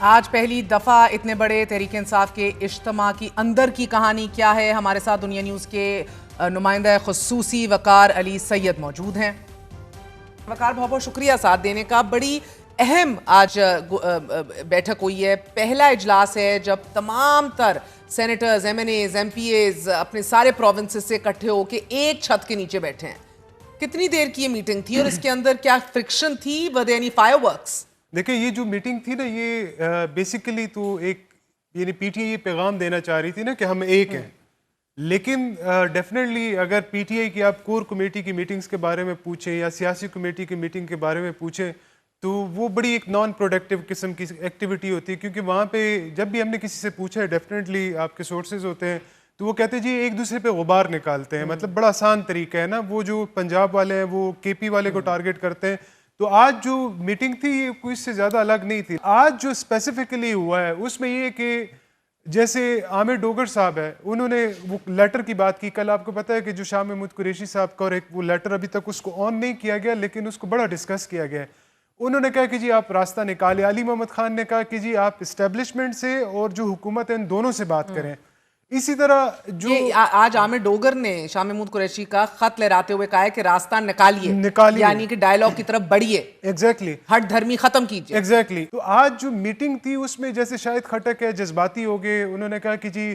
آج پہلی دفعہ اتنے بڑے تحریک انصاف کے اجتماع کی اندر کی کہانی کیا ہے؟ ہمارے ساتھ دنیا نیوز کے نمائندہ خصوصی وقار علی سید موجود ہیں۔ وقار، بہت بہت شکریہ ساتھ دینے کا۔ بڑی اہم آج بیٹھک ہوئی ہے، پہلا اجلاس ہے جب تمام تر senators, M N As, M P As اپنے سارے پروونسز سے اکٹھے ہو کے ایک چھت کے نیچے بیٹھے ہیں۔ کتنی دیر کی یہ میٹنگ تھی اور اس کے اندر کیا فرکشن تھی؟ were there any fireworks؟ دیکھیں، یہ جو میٹنگ تھی نا، یہ بیسیکلی تو ایک یعنی پی ٹی آئی یہ پیغام دینا چاہ رہی تھی نا کہ ہم ایک ہیں، لیکن ڈیفینیٹلی اگر پی ٹی آئی کی آپ کور کمیٹی کی میٹنگز کے بارے میں پوچھیں یا سیاسی کمیٹی کی میٹنگ کے بارے میں پوچھیں تو وہ بڑی ایک نان پروڈکٹیو قسم کی ایکٹیویٹی ہوتی ہے، کیونکہ وہاں پہ جب بھی ہم نے کسی سے پوچھا ہے، ڈیفینیٹلی آپ کے سورسز ہوتے ہیں تو وہ کہتے ہیں جی ایک دوسرے پہ غبار نکالتے ہیں، مطلب بڑا آسان طریقہ ہے نا، وہ جو پنجاب والے ہیں وہ کے پی والے کو ٹارگٹ کرتے ہیں۔ تو آج جو میٹنگ تھی یہ کوئی اس سے زیادہ الگ نہیں تھی۔ آج جو اسپیسیفکلی ہوا ہے اس میں یہ کہ جیسے عامر ڈوگر صاحب ہے، انہوں نے وہ لیٹر کی بات کی، کل آپ کو پتہ ہے کہ جو شاہ محمود قریشی صاحب کا اور ایک وہ لیٹر ابھی تک اس کو آن نہیں کیا گیا لیکن اس کو بڑا ڈسکس کیا گیا ہے۔ انہوں نے کہا کہ جی آپ راستہ نکالیں۔ علی محمد خان نے کہا کہ جی آپ اسٹیبلشمنٹ سے اور جو حکومت ہے ان دونوں سے بات کریں۔ اسی طرح جو آج عامر ڈوگر نے شاہ محمود قریشی کا خط لہراتے ہوئے کہا ہے کہ راستہ نکالیے، یعنی کہ ڈائیلاگ کی طرف بڑھیے، ایگزیکٹلی ہٹ دھرمی ختم کیجیے۔ ایگزیکٹلی تو آج جو میٹنگ تھی اس میں جیسے شاہد خٹک ہے جذباتی ہو گئے، انہوں نے کہا کہ جی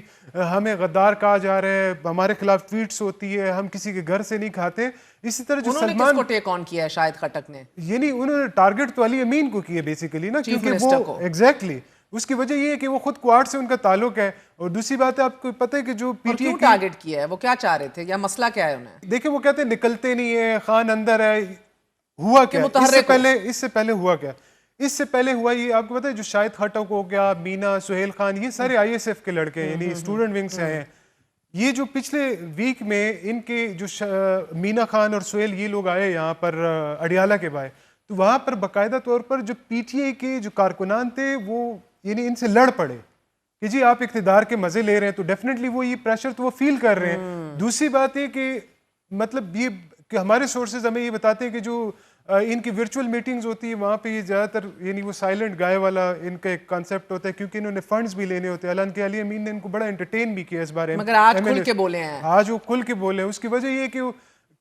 ہمیں غدار کہا جا رہا ہے، ہمارے خلاف ٹویٹس ہوتی ہے، ہم کسی کے گھر سے نہیں کھاتے۔ اسی طرح جو انہوں نے کس کو ٹیک آن کیا ہے شاہد خٹک نے؟ یعنی انہوں نے ٹارگٹ تو علی امین کو کیا بیسیکلی نا، کیونکہ وہ ایگزیکٹلی اس کی وجہ یہ ہے کہ وہ خود کوارٹ سے ان کا تعلق ہے، اور دوسری بات ہے آپ کو پتہ ہے کہ جو پی ٹی کیوں ٹارگٹ کیا ہے؟ وہ کیا چاہ رہے تھے یا مسئلہ کیا ہے انہیں؟ دیکھیں وہ کہتے ہیں نکلتے نہیں ہیں، خان اندر ہے۔ ہوا کیا اس سے پہلے ہوا کیا؟ اس سے پہلے ہوا یہ آپ کو پتہ ہے جو شاہد خٹک ہو گیا، مینا، سہیل خان، یہ سارے آئی ایس ایف کے لڑکے ہیں، یعنی اسٹوڈنٹ ونگ سے آئے ہیں۔ یہ جو پچھلے ویک میں ان کے جو مینا خان اور سہیل یہ لوگ آئے یہاں پر اڈیالہ کے بائے، تو وہاں پر باقاعدہ طور پر جو پی ٹی آئی کے جو کارکنان تھے وہ یعنی ان سے لڑ پڑے کہ جی آپ اقتدار کے مزے لے رہے ہیں، تو ڈیفینیٹلی وہ یہ پریشر تو وہ فیل کر رہے ہیں۔ دوسری بات یہ کہ مطلب یہ کہ ہمارے سورسز ہمیں یہ بتاتے ہیں کہ جو ان کی ورچوئل میٹنگز ہوتی ہیں وہاں پہ یہ زیادہ تر یعنی وہ سائلنٹ گائے والا ان کا ایک کانسیپٹ ہوتا ہے، کیونکہ انہوں نے فنڈز بھی لینے ہوتے ہیں۔ حالانکہ علی امین نے ان کو بڑا انٹرٹین بھی کیا اس بارے میں، مگر آج کھل کے بولے ہیں۔ آج وہ کھل کے بولے ہیں، اس کی وجہ یہ کہ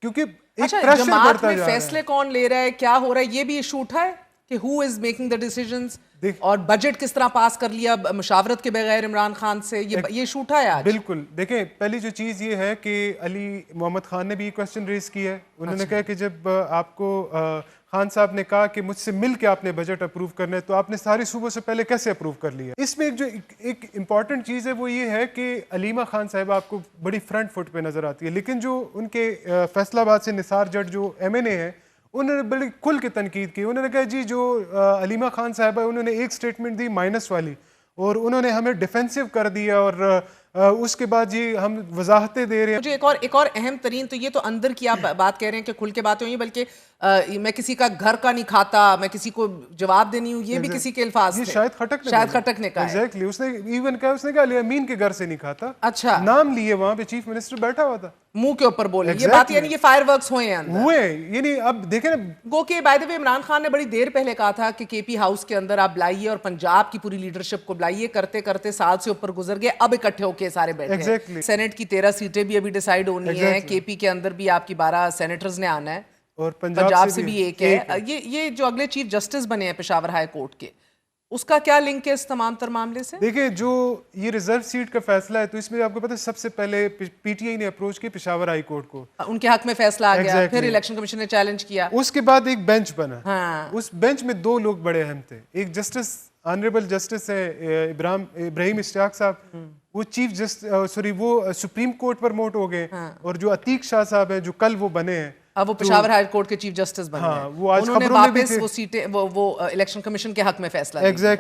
کیونکہ ایک پریشر جماعت بڑھتا میں جا رہا ہے۔ فیصلے کون لے رہا ہے، کیا ہو رہا ہے، یہ بھی ایشو اٹھا ہے کہ who is making the decisions، اور بجٹ کس طرح پاس کر لیا مشاورت کے بغیر عمران خان سے، یہ ایشو اٹھا ہے آج؟ بالکل، دیکھیں پہلی جو چیز یہ ہے کہ علی محمد خان نے بھی یہ کوسچن ریز کیا ہے۔ انہوں نے کہا کہ جب آپ کو خان صاحب نے کہا کہ مجھ سے مل کے آپ نے بجٹ اپروو کرنا ہے تو آپ نے ساری صوبوں سے پہلے کیسے اپروو کر لیا؟ اس میں ایک امپورٹنٹ چیز ہے وہ یہ ہے کہ علیمہ خان صاحب آپ کو بڑی فرنٹ فٹ پہ نظر آتی ہے، لیکن جو ان کے فیصل آباد سے نثار جٹ جو ایم این اے ہیں انہوں نے بڑی کھل کے تنقید کی۔ انہوں نے کہا جی جو علیمہ خان صاحبہ انہوں نے ایک سٹیٹمنٹ دی مائنس والی، اور انہوں نے ہمیں ڈیفینسو کر دیا، اور اس کے بعد یہ ہم وضاحتیں دے رہے ہیں۔ مجھے ایک اور اہم ترین، تو یہ تو اندر کی آپ بات کہہ رہے ہیں کہ کھل کے باتیں ہوئی، بلکہ میں کسی کا گھر کا نہیں کھاتا، میں کسی کو جواب دینی ہوں، یہ بھی کسی کے الفاظ تھے۔ شاہد خٹک نے کہا ایگزیکٹلی، اس نے ایون کہا، اس نے کہا علی امین کے گھر سے نہیں کھاتا۔ اچھا، نام لیے، وہاں پہ چیف منسٹر بیٹھا ہوا تھا، منہ کے اوپر بولے یہ بات، یعنی یہ فائر ورکس ہوئے ہیں اندر ہوئے۔ یعنی اب دیکھیں نا، گو کہ بائی دی وے عمران خان نے بڑی دیر پہلے کہا تھا کہ کے پی ہاؤس کے اندر آپ بلائیے اور پنجاب کی پوری لیڈرشپ کو بلائیے، کرتے کرتے سال سے اوپر گزر گئے، اب اکٹھے ہو کے سارے بیٹھے ہیں۔ سینٹ کی 13 سیٹیں بھی ابھی ڈیسائیڈ ہونی ہیں، کے پی کے اندر بھی آپ کی 12 سینیٹرز نے آنا ہے، اور پنجاب سے بھی ایک ہے۔ یہ جو اگلے چیف جسٹس بنے ہیں پشاور ہائی کورٹ کے، اس کا کیا لنک ہے اس تمام تر معاملے سے؟ دیکھیں جو یہ ریزرو سیٹ کا فیصلہ ہے تو اس میں آپ کو پتہ ہے سب سے پہلے پی ٹی آئی نے اپروچ کی پشاور ہائی کورٹ کو، ان کے حق میں فیصلہ آ گیا، پھر الیکشن کمیشن نے چیلنج کیا، اس کے بعد ایک بینچ بنا۔ اس بینچ میں دو لوگ بڑے اہم تھے، ایک جسٹس آنریبل جسٹس ہے ابراہیم اشتیاق صاحب، وہ وہ سپریم کورٹ پر موٹ ہو گئے، اور جو عتیق شاہ صاحب ہیں جو کل وہ بنے ہیں، اب وہ پشاور ہائی کورٹ کے چیف جسٹس بنے ہیں، انہوں نے واپس وہ سیٹیں وہ الیکشن کمیشن کے حق میں فیصلہ